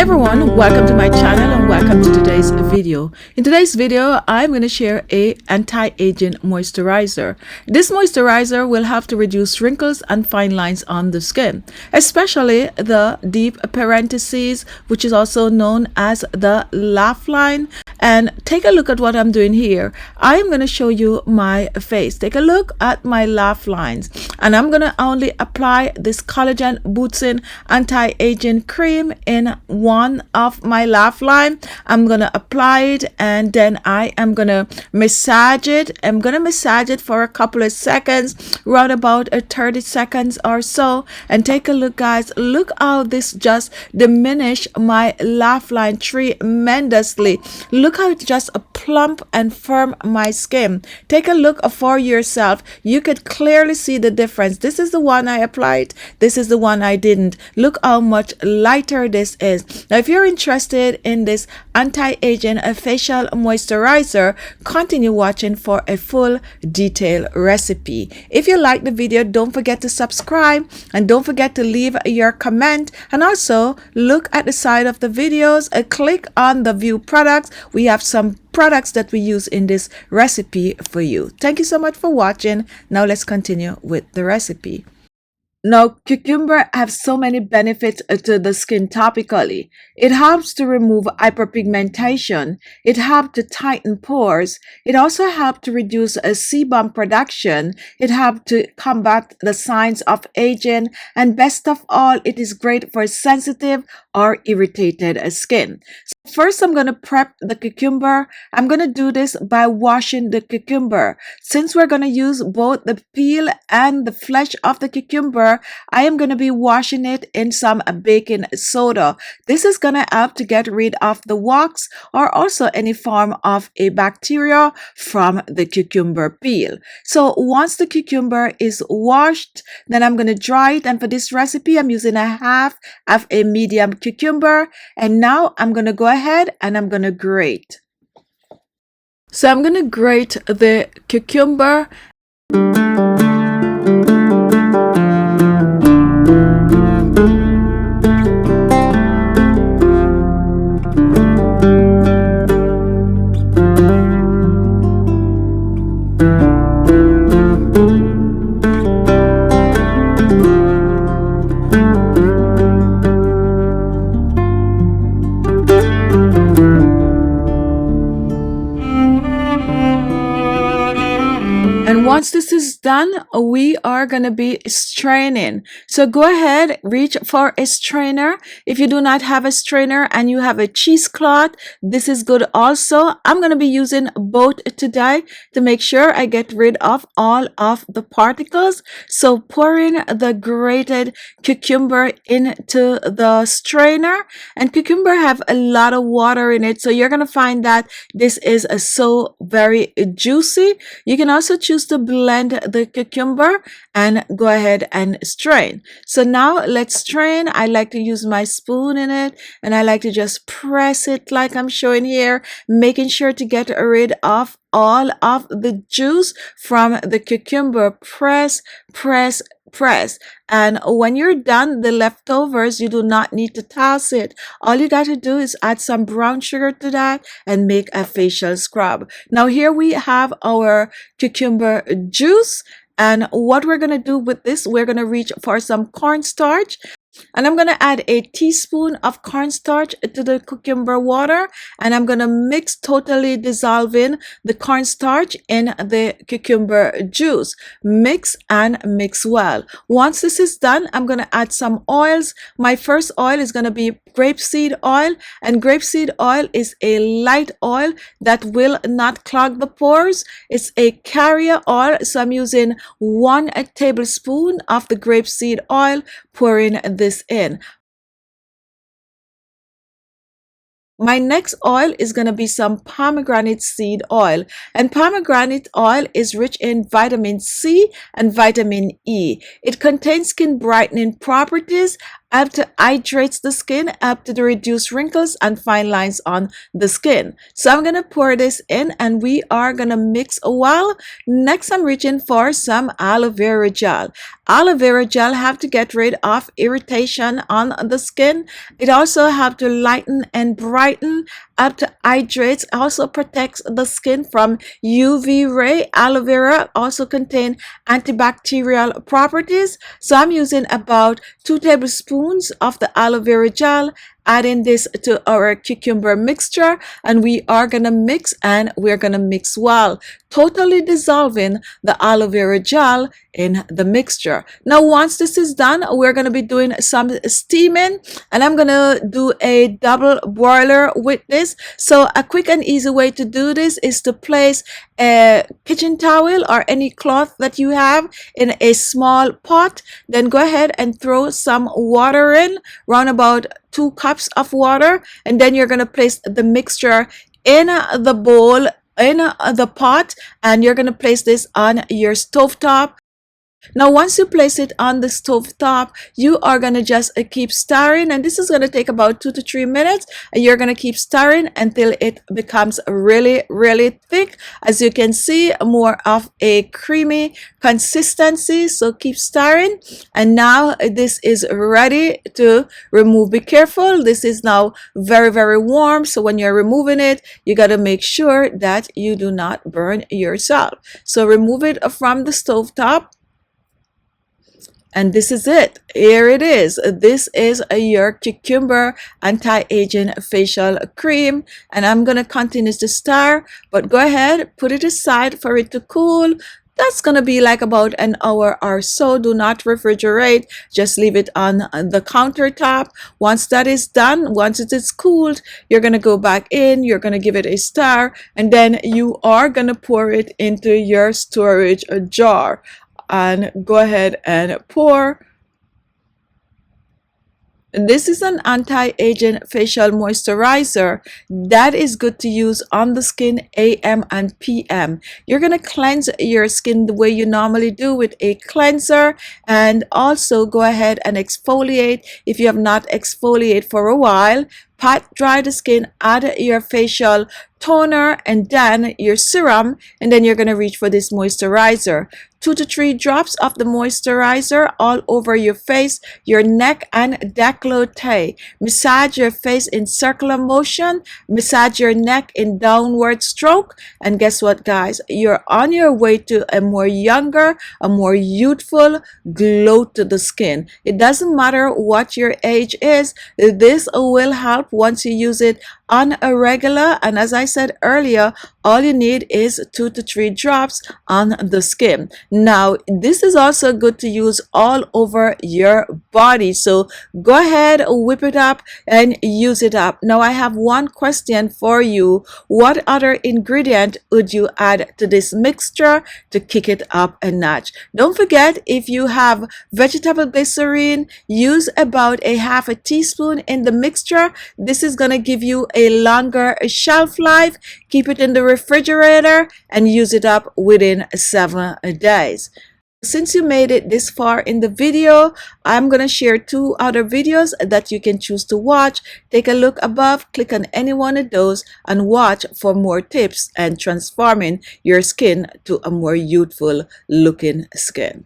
everyone, welcome to my channel and welcome to today's video. In today's video, I'm going to share a anti-aging moisturizer. This moisturizer will help to reduce wrinkles and fine lines on the skin, especially the deep parentheses, which is also known as the laugh line. And take a look at what I'm doing here. I'm going to show you my face. Take a look at my laugh lines, and I'm going to only apply this Collagen Boosting Anti-Aging Cream in one of my laugh line. I'm going to apply it, and then I am going to massage it. I'm going to massage it for a couple of seconds, around about 30 seconds or so. And take a look, guys. Look how this just diminished my laugh line tremendously. Look how it just plump and firm my skin. Take a look for yourself. You could clearly see the difference. This is the one I applied. This is the one I didn't. Look how much lighter this is. Now, if you're interested in this anti-aging facial moisturizer, continue watching for a full detailed recipe. If you like the video, don't forget to subscribe and don't forget to leave your comment, and also look at the side of the videos, click on the view products. We have some products that we use in this recipe for you. Thank you so much for watching. Now let's continue with the recipe. Now, cucumber has so many benefits to the skin topically. It helps to remove hyperpigmentation. It helps to tighten pores. It also helps to reduce sebum production. It helps to combat the signs of aging. And best of all, it is great for sensitive or irritated skin. So first, I'm going to prep the cucumber. I'm going to do this by washing the cucumber. Since we're going to use both the peel and the flesh of the cucumber, I am going to be washing it in some baking soda. This is going to help to get rid of the wax or also any form of a bacteria from the cucumber peel. So once the cucumber is washed, then I'm going to dry it. And for this recipe, I'm using a half of a medium cucumber. And now I'm going to go ahead and I'm going to grate. So I'm going to grate the cucumber. And once this is done, we are going to be straining. So go ahead, reach for a strainer. If you do not have a strainer and you have a cheesecloth, this is good also. I'm going to be using both today to make sure I get rid of all of the particles. So pouring the grated cucumber into the strainer, and cucumber have a lot of water in it. So you're going to find that this is so very juicy. You can also choose to blend the cucumber and go ahead and strain. So now let's strain. I like to use my spoon in it, and I like to just press it like I'm showing here, making sure to get rid of all of the juice from the cucumber. Press, press, press. And when you're done, the leftovers, you do not need to toss it. All you got to do is add some brown sugar to that and make a facial scrub. Now here we have our cucumber juice, and what we're going to do with this, we're going to reach for some cornstarch. And I'm going to add a teaspoon of cornstarch to the cucumber water, and I'm going to mix, totally dissolving the cornstarch in the cucumber juice. Mix and mix well. Once this is done, I'm going to add some oils. My first oil is going to be grapeseed oil, and grapeseed oil is a light oil that will not clog the pores. It's a carrier oil, so I'm using 1 tablespoon of the grapeseed oil, pouring this in. My next oil is going to be some pomegranate seed oil, and pomegranate oil is rich in vitamin C and vitamin E. It contains skin brightening properties help to hydrate the skin, help to reduce wrinkles and fine lines on the skin. So I'm going to pour this in and we are going to mix well. Next, I'm reaching for some aloe vera gel. Aloe vera gel have to get rid of irritation on the skin. It also have to lighten and brighten, help to hydrate, also protects the skin from UV ray. Aloe vera also contain antibacterial properties. So I'm using about 2 tablespoons of the aloe vera gel, adding this to our cucumber mixture, and we are gonna mix and we're gonna mix well, totally dissolving the aloe vera gel in the mixture. Now once this is done, we're gonna be doing some steaming, and I'm gonna do a double boiler with this. So a quick and easy way to do this is to place a kitchen towel or any cloth that you have in a small pot, then go ahead and throw some water in, round about 2 cups of water, and then you're going to place the mixture in the bowl, in the pot, and you're going to place this on your stovetop. Now once you place it on the stove top, you are going to just keep stirring, and this is going to take about 2 to 3 minutes, and you're going to keep stirring until it becomes really thick. As you can see, more of a creamy consistency, so keep stirring. And now this is ready to remove. Be careful, this is now very warm, so when you're removing it, you got to make sure that you do not burn yourself. So remove it from the stove top. And this is it. Here it is. This is your cucumber anti-aging facial cream. And I'm going to continue to stir, but go ahead, put it aside for it to cool. That's going to be like about an hour or so. Do not refrigerate. Just leave it on the countertop. Once that is done, once it is cooled, you're going to go back in. You're going to give it a stir, and then you are going to pour it into your storage jar. And go ahead and pour. This is an anti-aging facial moisturizer that is good to use on the skin AM and PM. You're going to cleanse your skin the way you normally do with a cleanser, and also go ahead and exfoliate if you have not exfoliated for a while. Pat dry the skin, add your facial toner and then your serum, and then you're going to reach for this moisturizer. 2 to 3 drops of the moisturizer all over your face, your neck, and décolleté. Massage your face in circular motion, massage your neck in downward stroke, and guess what, guys? You're on your way to a more younger, a more youthful glow to the skin. It doesn't matter what your age is, this will help once you use it on a regular, and as I said earlier, all you need is 2 to 3 drops on the skin. Now this is also good to use all over your body, so go ahead, whip it up and use it up. Now I have one question for you. What other ingredient would you add to this mixture to kick it up a notch? Don't forget, if you have vegetable glycerin, use about a half a teaspoon in the mixture. This is going to give you a longer shelf life. Keep it in the refrigerator and use it up within 7 days. Since you made it this far in the video, I'm going to share 2 other videos that you can choose to watch. Take a look above, click on any one of those, and watch for more tips and transforming your skin to a more youthful looking skin.